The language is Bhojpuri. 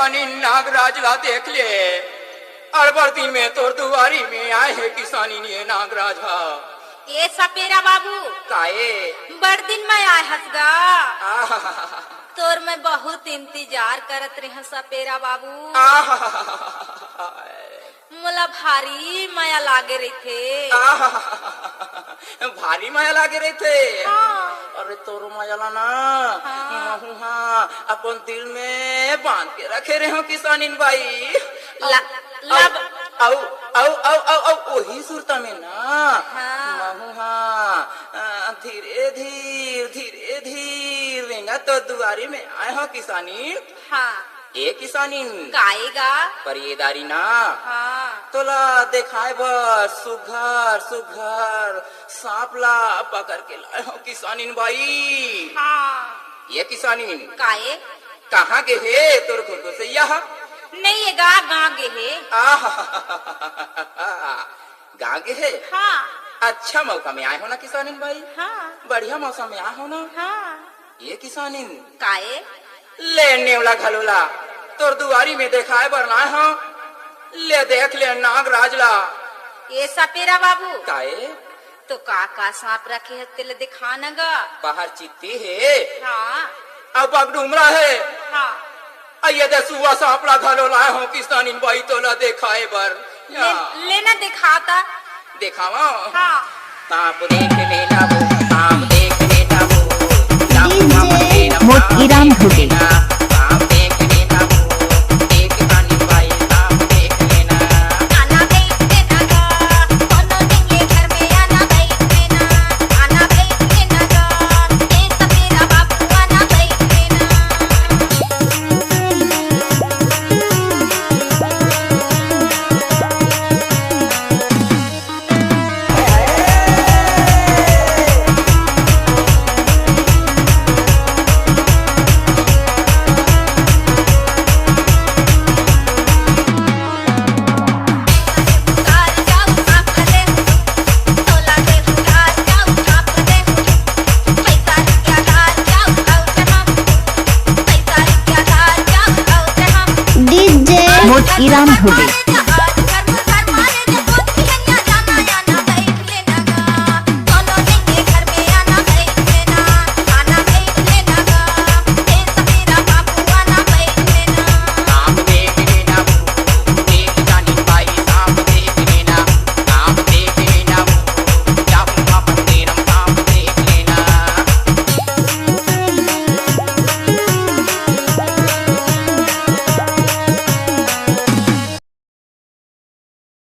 किसानी नागराज ला देख ले, अड़बर दिन में तोर दुआरी में आए है किसानी ने नागराज हा। ये सपेरा बाबू काए बड़ दिन में आए हसगा, तोर मैं बहुत इंतजार करत रहे सपेरा बाबू। मोला भारी माया लागे रही थे। भारी माया लागे रहे थे। हाँ। अरे तोरो माया ला ना हाँ। अपन दिल में बांध के रखे रहे हो किसानिन बाई। वही सुरता में ना धीरे धीरे रेंगा तो दुआरी में आए हो किसानी। हाँ ए किसानी गाएगा पर ये दारी ना। हाँ तोला देखाए बर सुघर सुघर सांप ला पकड़ के लाए हो किसानिन बाई। हाँ ये किसानी काए कहाँ के है तोर खुद से यह नहीं ये गा गे है। गा गे है। हाँ अच्छा मौका में आए हो ना किसानिन भाई। हाँ बढ़िया मौसम में आए हो ना। हाँ ये किसानिन काए ले नेवला घलोला तोर दुआरी में देखाए बर ना हो। ले देख ले नागराज ला। ये सपेरा बाबू काए तो का सांप रखे है तेल दिखा न गा। बाहर चित्ती है। हाँ अब डूमरा है। हाँ ये सुबह सांपला घलो लाए हो किसानिन बाई तोला देखाए बर। लेना दिखाता देखावा। हाँ सांप देख लेना वो, सांप देख लेना वो, मोतीराम ढोटे। सांप देख लेना वो, देख किसानिन बाई सांप देख लेना। आना देख लेना गा, कोनो दिन ये घर में आना देख लेना, आना देख लेना गा, ये सपेरा बाबू आना देख लेना। मोतीराम ढोटे।